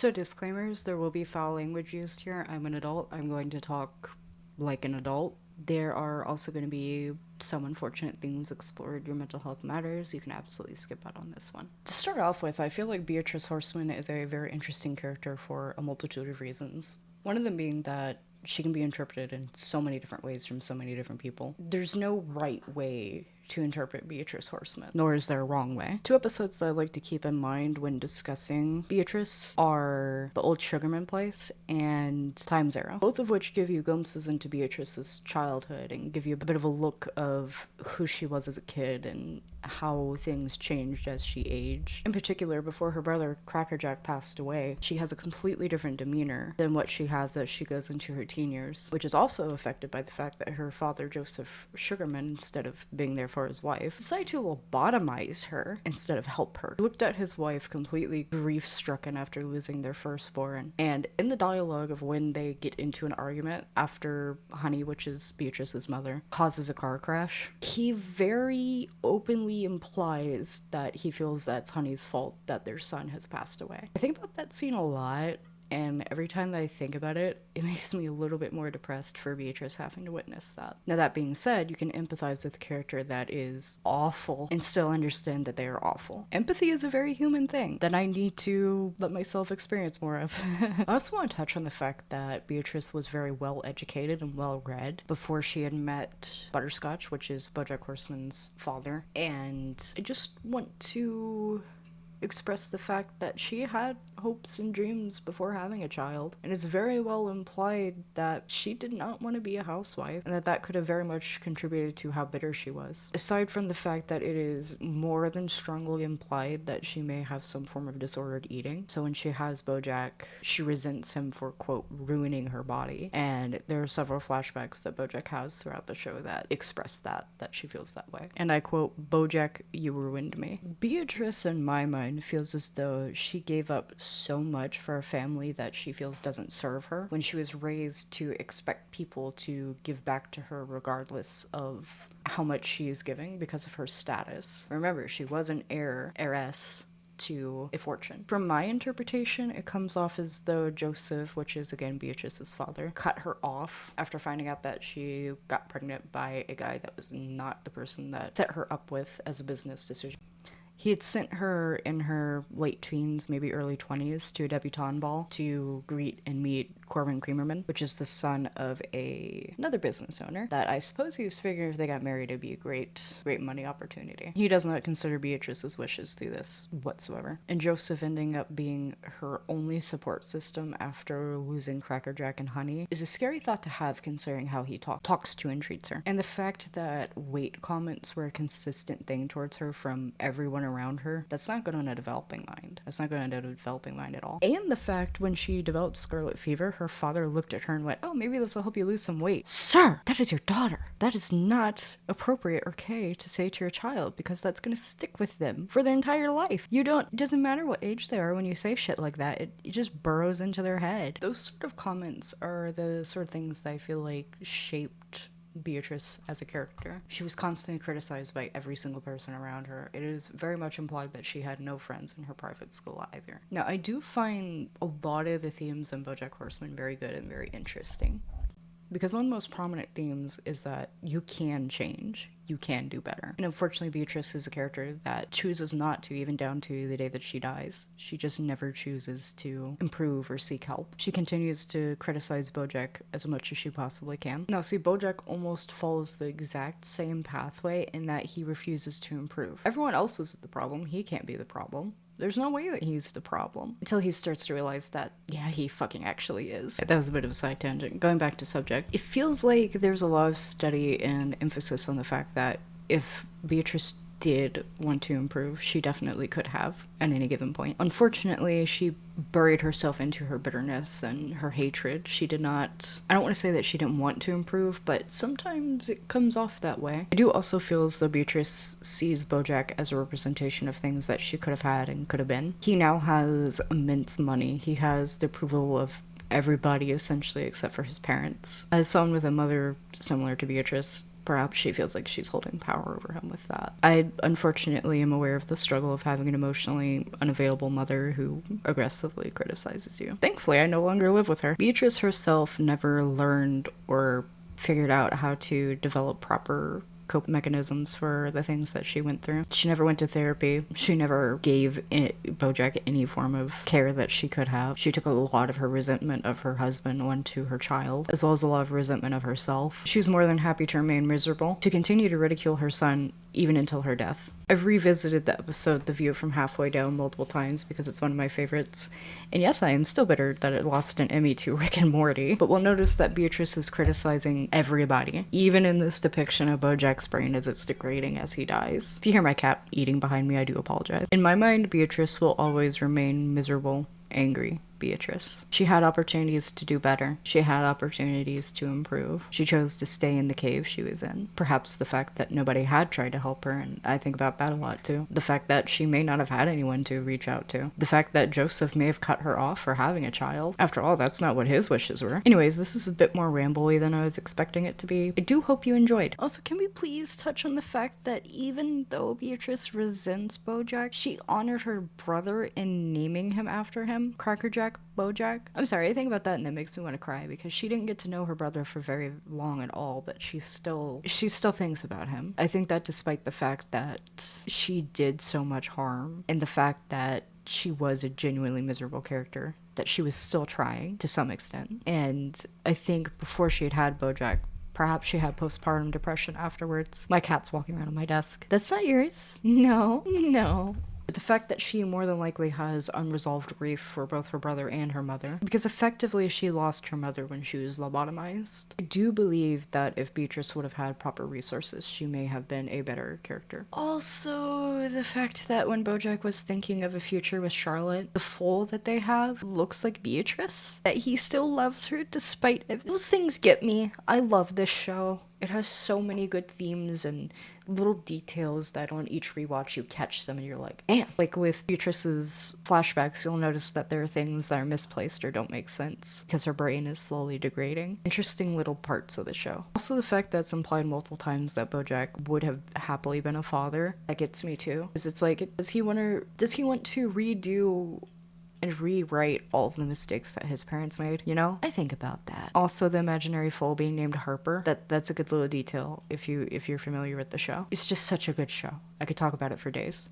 So disclaimers, there will be foul language used here. I'm an adult. I'm going to talk like an adult. There are also going to be some unfortunate themes explored. Your mental health matters. You can absolutely skip out on this one. To start off with, I feel like Beatrice Horseman is a very interesting character for a multitude of reasons. One of them being that she can be interpreted in so many different ways from so many different people. There's no right way to interpret Beatrice Horseman, nor is there a wrong way. Two episodes that I like to keep in mind when discussing Beatrice are The Old Sugarman Place and Time Zero, both of which give you glimpses into Beatrice's childhood and give you a bit of a look of who she was as a kid and how things changed as she aged. In particular, before her brother Crackerjack passed away, she has a completely different demeanor than what she has as she goes into her teen years, which is also affected by the fact that her father, Joseph Sugarman, instead of being there for his wife, decided to lobotomize her instead of help her. He looked at his wife completely grief-stricken after losing their firstborn, and in the dialogue of when they get into an argument after Honey, which is Beatrice's mother, causes a car crash, he very openly implies that he feels that's Honey's fault that their son has passed away. I think about that scene a lot, and every time that I think about it, it makes me a little bit more depressed for Beatrice having to witness that. Now, that being said, you can empathize with a character that is awful and still understand that they are awful. Empathy is a very human thing that I need to let myself experience more of. I also want to touch on the fact that Beatrice was very well educated and well read before she had met Butterscotch, which is BoJack Horseman's father. And I just want to express the fact that she had hopes and dreams before having a child, and it's very well implied that she did not want to be a housewife, and that could have very much contributed to how bitter she was. Aside from the fact that it is more than strongly implied that she may have some form of disordered eating, so when she has BoJack, she resents him for, quote, ruining her body, and there are several flashbacks that BoJack has throughout the show that express that she feels that way. And I quote, "BoJack, you ruined me." Beatrice, in my mind, feels as though she gave up so much for a family that she feels doesn't serve her when she was raised to expect people to give back to her regardless of how much she is giving because of her status. Remember, she was an heiress to a fortune. From my interpretation, it comes off as though Joseph, which is again Beatrice's father, cut her off after finding out that she got pregnant by a guy that was not the person that set her up with as a business decision. He had sent her in her late teens, maybe early 20s, to a debutante ball to greet and meet Corbin Creamerman, which is the son of another business owner that I suppose he was figuring if they got married it'd be a great money opportunity. He does not consider Beatrice's wishes through this whatsoever. And Joseph ending up being her only support system after losing Crackerjack and Honey is a scary thought to have considering how he talks to and treats her. And the fact that weight comments were a consistent thing towards her from everyone around her, that's not good on a developing mind. That's not good on a developing mind at all. And the fact when she developed scarlet fever, her father looked at her and went, "Oh, maybe this will help you lose some weight." Sir, that is your daughter. That is not appropriate or okay to say to your child because that's going to stick with them for their entire life. It doesn't matter what age they are when you say shit like that. It just burrows into their head. Those sort of comments are the sort of things that I feel like shaped Beatrice as a character. She was constantly criticized by every single person around her. It is very much implied that she had no friends in her private school either. Now, I do find a lot of the themes in BoJack Horseman very good and very interesting. Because one of the most prominent themes is that you can change. You can do better. And unfortunately, Beatrice is a character that chooses not to, even down to the day that she dies. She just never chooses to improve or seek help. She continues to criticize BoJack as much as she possibly can. Now, see, BoJack almost follows the exact same pathway in that he refuses to improve. Everyone else is the problem. He can't be the problem. There's no way that he's the problem until he starts to realize that, yeah, he fucking actually is. That was a bit of a side tangent. Going back to subject, it feels like there's a lot of study and emphasis on the fact that if Beatrice did want to improve, she definitely could have at any given point. Unfortunately, she buried herself into her bitterness and her hatred. She did not, I don't want to say that she didn't want to improve, but sometimes it comes off that way. I do also feel as though Beatrice sees BoJack as a representation of things that she could have had and could have been. He now has immense money. He has the approval of everybody essentially except for his parents. As someone with a mother similar to Beatrice, Perhaps she feels like she's holding power over him with that. I unfortunately am aware of the struggle of having an emotionally unavailable mother who aggressively criticizes you. Thankfully, I no longer live with her. Beatrice herself never learned or figured out how to develop proper cope mechanisms for the things that she went through. She never went to therapy. She never gave Bojack any form of care that she could have. She took a lot of her resentment of her husband onto her child, as well as a lot of resentment of herself. She was more than happy to remain miserable, to continue to ridicule her son even until her death. I've revisited the episode The View from Halfway Down multiple times because it's one of my favorites. And yes, I am still bitter that it lost an Emmy to Rick and Morty, but we'll notice that Beatrice is criticizing everybody, even in this depiction of Bojack's brain as it's degrading as he dies. If you hear my cat eating behind me, I do apologize. In my mind, Beatrice will always remain miserable, angry, Beatrice. She had opportunities to do better. She had opportunities to improve. She chose to stay in the cave she was in. Perhaps the fact that nobody had tried to help her, and I think about that a lot too. The fact that she may not have had anyone to reach out to. The fact that Joseph may have cut her off for having a child. After all, that's not what his wishes were. Anyways, this is a bit more rambly than I was expecting it to be. I do hope you enjoyed. Also, can we please touch on the fact that even though Beatrice resents Bojack, she honored her brother in naming him after him? Crackerjack Bojack. I'm sorry, I think about that and it makes me want to cry because she didn't get to know her brother for very long at all, but she still thinks about him. I think that despite the fact that she did so much harm and the fact that she was a genuinely miserable character, that she was still trying to some extent. And I think before she had Bojack, perhaps she had postpartum depression afterwards. My cat's walking around on my desk. That's not yours. No, no. But the fact that she more than likely has unresolved grief for both her brother and her mother, because effectively she lost her mother when she was lobotomized. I do believe that if Beatrice would have had proper resources, she may have been a better character. Also, the fact that when Bojack was thinking of a future with Charlotte, the foal that they have looks like Beatrice. That he still loves her despite it. Those things get me. I love this show. It has so many good themes and little details that on each rewatch you catch them and you're like, damn. Like with Beatrice's flashbacks, you'll notice that there are things that are misplaced or don't make sense because her brain is slowly degrading. Interesting little parts of the show. Also the fact that it's implied multiple times that Bojack would have happily been a father, that gets me too. Because it's like, does he want to redo and rewrite all of the mistakes that his parents made, you know? I think about that. Also, the imaginary foal being named Harper. That's a good little detail if you're familiar with the show. It's just such a good show. I could talk about it for days.